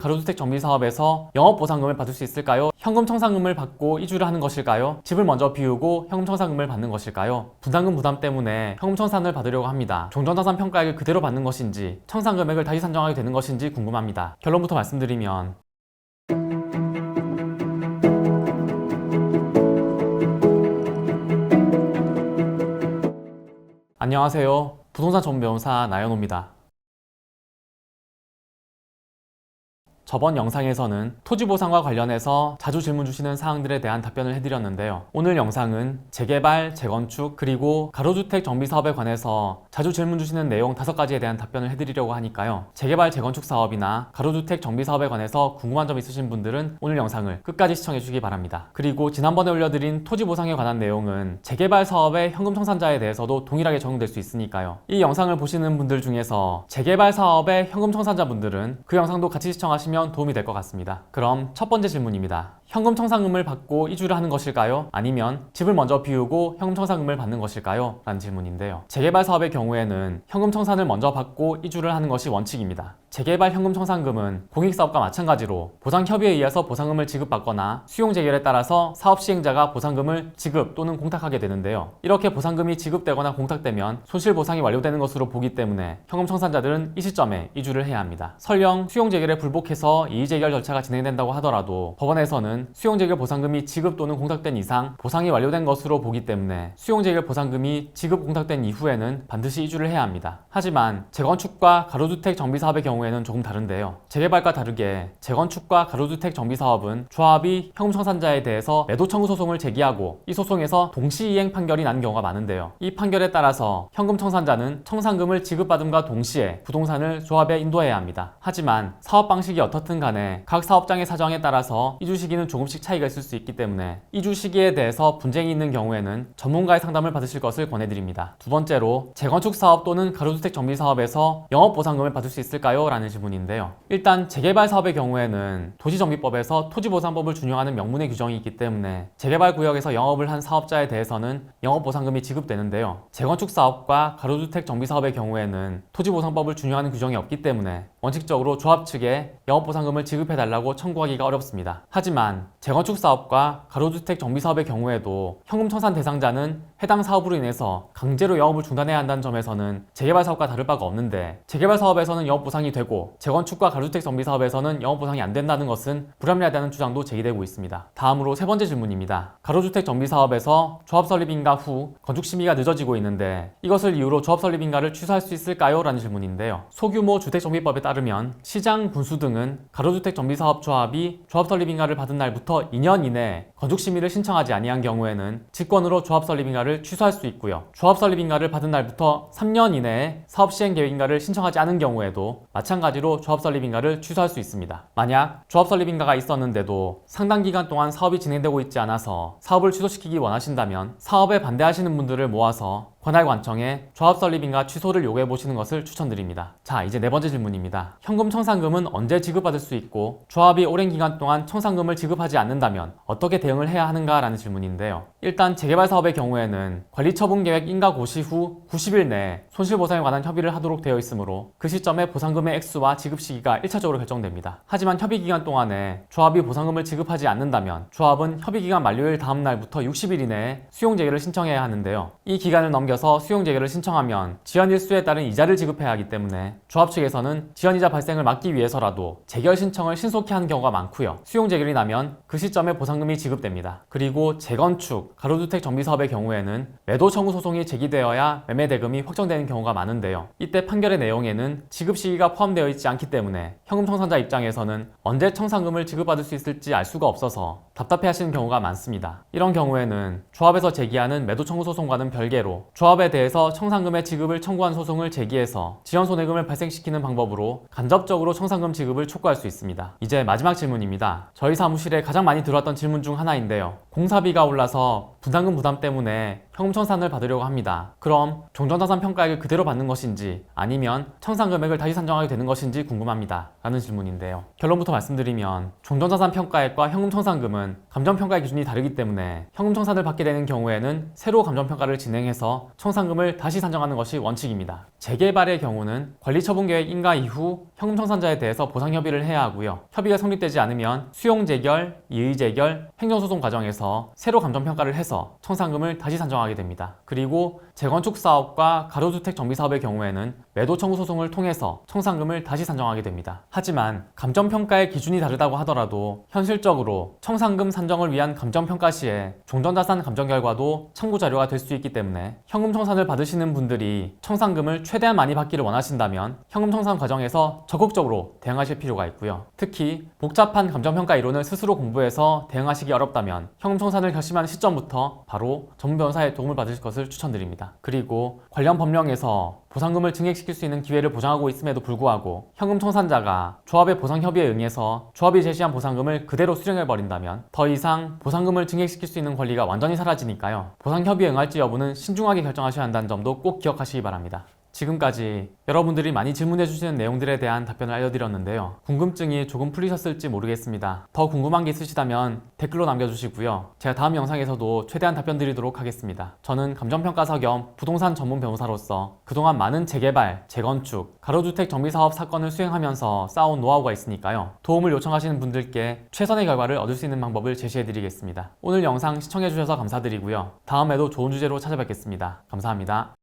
가로주택 정비사업에서 영업보상금을 받을 수 있을까요? 현금 청산금을 받고 이주를 하는 것일까요? 집을 먼저 비우고 현금 청산금을 받는 것일까요? 분담금 부담 때문에 현금 청산을 받으려고 합니다. 종전자산 평가액을 그대로 받는 것인지 청산 금액을 다시 산정하게 되는 것인지 궁금합니다. 결론부터 말씀드리면 안녕하세요. 부동산 전문 변호사 나연호입니다. 저번 영상에서는 토지보상과 관련해서 자주 질문 주시는 사항들에 대한 답변을 해드렸는데요. 오늘 영상은 재개발, 재건축, 그리고 가로주택 정비사업에 관해서 자주 질문 주시는 내용 5가지에 대한 답변을 해드리려고 하니까요. 재개발, 재건축 사업이나 가로주택 정비사업에 관해서 궁금한 점 있으신 분들은 오늘 영상을 끝까지 시청해 주시기 바랍니다. 그리고 지난번에 올려드린 토지보상에 관한 내용은 재개발 사업의 현금 청산자에 대해서도 동일하게 적용될 수 있으니까요. 이 영상을 보시는 분들 중에서 재개발 사업의 현금 청산자분들은 그 영상도 같이 시청하시면 도움이 될 것 같습니다. 그럼 첫 번째 질문입니다. 현금 청산금을 받고 이주를 하는 것일까요? 아니면 집을 먼저 비우고 현금 청산금을 받는 것일까요? 라는 질문인데요. 재개발 사업의 경우에는 현금 청산을 먼저 받고 이주를 하는 것이 원칙입니다. 재개발 현금 청산금은 공익사업과 마찬가지로 보상협의에 의해서 보상금을 지급받거나 수용 재결에 따라서 사업 시행자가 보상금을 지급 또는 공탁하게 되는데요. 이렇게 보상금이 지급되거나 공탁되면 손실보상이 완료되는 것으로 보기 때문에 현금 청산자들은 이 시점에 이주를 해야 합니다. 설령 수용 재결에 불복해서 이의재결 절차가 진행된다고 하더라도 법원에서는 수용재결 보상금이 지급 또는 공탁된 이상 보상이 완료된 것으로 보기 때문에 수용재결 보상금이 지급 공탁된 이후에는 반드시 이주를 해야 합니다. 하지만 재건축과 가로주택 정비사업의 경우에는 조금 다른데요. 재개발과 다르게 재건축과 가로주택 정비사업은 조합이 현금 청산자에 대해서 매도 청구 소송을 제기하고 이 소송에서 동시이행 판결이 나는 경우가 많은데요. 이 판결에 따라서 현금 청산자는 청산금을 지급받음과 동시에 부동산을 조합에 인도해야 합니다. 하지만 사업 방식이 어떻든 간에 각 사업장의 사정에 따라서 이주 시기는 조금씩 차이가 있을 수 있기 때문에 이주 시기에 대해서 분쟁이 있는 경우에는 전문가의 상담을 받으실 것을 권해드립니다. 두 번째로 재건축 사업 또는 가로주택 정비 사업에서 영업보상금을 받을 수 있을까요? 라는 질문인데요. 일단 재개발 사업의 경우에는 도시정비법에서 토지보상법을 준용하는 명문의 규정이 있기 때문에 재개발 구역에서 영업을 한 사업자에 대해서는 영업보상금이 지급되는데요. 재건축 사업과 가로주택 정비 사업의 경우에는 토지보상법을 준용하는 규정이 없기 때문에 원칙적으로 조합 측에 영업보상금을 지급해달라고 청구하기가 어렵습니다. 하지만 재건축 사업과 가로주택 정비사업의 경우에도 현금 청산 대상자는 해당 사업으로 인해서 강제로 영업을 중단해야 한다는 점에서는 재개발 사업과 다를 바가 없는데 재개발 사업에서는 영업보상이 되고 재건축과 가로주택 정비사업에서는 영업보상이 안 된다는 것은 불합리하다는 주장도 제기되고 있습니다. 다음으로 세 번째 질문입니다. 가로주택 정비사업에서 조합 설립 인가 후 건축 심의가 늦어지고 있는데 이것을 이유로 조합 설립 인가를 취소할 수 있을까요? 라는 질문인데요. 소규모 주택정비법에 따르면 시장, 군수 등은 가로주택 정비사업 조합이 조합 설립 인가를 받은 날부터 2년 이내에 건축 심의를 신청하지 아니한 경우에는 직권으로 조합 설립 인가를 취소할 수 있고요. 조합 설립 인가를 받은 날부터 3년 이내에 사업 시행 계획 인가를 신청하지 않은 경우에도 마찬가지로 조합 설립 인가를 취소할 수 있습니다. 만약 조합 설립 인가가 있었는데도 상당 기간 동안 사업이 진행되고 있지 않아서 사업을 취소시키기 원하신다면 사업에 반대하시는 분들을 모아서 관할관청에 조합 설립인가 취소를 요구해 보시는 것을 추천드립니다. 자, 이제 네 번째 질문입니다. 현금 청산금은 언제 지급받을 수 있고 조합이 오랜 기간 동안 청산금을 지급하지 않는다면 어떻게 대응을 해야 하는가 라는 질문인데요. 일단 재개발 사업의 경우에는 관리처분계획 인가 고시 후 90일 내에 손실보상에 관한 협의를 하도록 되어 있으므로 그 시점에 보상금의 액수와 지급 시기가 1차적으로 결정됩니다. 하지만 협의기간 동안에 조합이 보상금을 지급하지 않는다면 조합은 협의기간 만료일 다음 날부터 60일 이내에 수용재개를 신청해야 하는데요. 이 기간을 넘겨서 수용재개를 신청하면 지연일수에 따른 이자를 지급해야 하기 때문에 조합 측에서는 지연이자 발생을 막기 위해서라도 재결 신청을 신속히 하는 경우가 많고요. 수용재결이 나면 그 시점에 보상금이 지급됩니다. 그리고 재건축, 가로주택 정비사업의 경우에는 매도 청구 소송이 제기되어야 매매 대금이 확정되는 경우가 많은데요. 이때 판결의 내용에는 지급 시기가 포함되어 있지 않기 때문에 현금 청산자 입장에서는 언제 청산금을 지급받을 수 있을지 알 수가 없어서 답답해하시는 경우가 많습니다. 이런 경우에는 조합에서 제기하는 매도 청구 소송과는 별개로 조합에 대해서 청산금의 지급을 청구한 소송을 제기해서 지연손해금을 발생시키는 방법으로 간접적으로 청산금 지급을 촉구할 수 있습니다. 이제 마지막 질문입니다. 저희 사무실에 가장 많이 들어왔던 질문 중 하나인데요. 공사비가 올라서 분담금 부담 때문에 현금청산을 받으려고 합니다. 그럼 종전자산 평가액을 그대로 받는 것인지 아니면 청산 금액을 다시 산정하게 되는 것인지 궁금합니다. 라는 질문인데요. 결론부터 말씀드리면 종전자산 평가액과 현금청산금은 감정평가의 기준이 다르기 때문에 현금청산을 받게 되는 경우에는 새로 감정평가를 진행해서 청산금을 다시 산정하는 것이 원칙입니다. 재개발의 경우는 관리처분계획 인가 이후 현금청산자에 대해서 보상협의를 해야 하고요. 협의가 성립되지 않으면 수용재결, 이의재결, 행정소송 과정에서 새로 감정평가를 해서 청산금을 다시 산정하게 됩니다. 그리고 재건축 사업과 가로주택 정비 사업의 경우에는 매도 청구 소송을 통해서 청산금을 다시 산정하게 됩니다. 하지만 감정평가의 기준이 다르다고 하더라도 현실적으로 청산금 산정을 위한 감정평가 시에 종전자산 감정 결과도 참고 자료가 될 수 있기 때문에 현금 청산을 받으시는 분들이 청산금을 최대한 많이 받기를 원하신다면 현금 청산 과정에서 적극적으로 대응하실 필요가 있고요. 특히 복잡한 감정평가 이론을 스스로 공부해서 대응하시기 어렵다면 현금 청산을 결심하는 시점부터 바로 전문 변호사의 도움을 받으실 것을 추천드립니다. 그리고 관련 법령에서 보상금을 증액시킬 수 있는 기회를 보장하고 있음에도 불구하고 현금 청산자가 조합의 보상 협의에 응해서 조합이 제시한 보상금을 그대로 수령해버린다면 더 이상 보상금을 증액시킬 수 있는 권리가 완전히 사라지니까요. 보상 협의에 응할지 여부는 신중하게 결정하셔야 한다는 점도 꼭 기억하시기 바랍니다. 지금까지 여러분들이 많이 질문해 주시는 내용들에 대한 답변을 알려드렸는데요. 궁금증이 조금 풀리셨을지 모르겠습니다. 더 궁금한 게 있으시다면 댓글로 남겨주시고요. 제가 다음 영상에서도 최대한 답변 드리도록 하겠습니다. 저는 감정평가사 겸 부동산 전문 변호사로서 그동안 많은 재개발, 재건축, 가로주택 정비사업 사건을 수행하면서 쌓아온 노하우가 있으니까요. 도움을 요청하시는 분들께 최선의 결과를 얻을 수 있는 방법을 제시해드리겠습니다. 오늘 영상 시청해주셔서 감사드리고요. 다음에도 좋은 주제로 찾아뵙겠습니다. 감사합니다.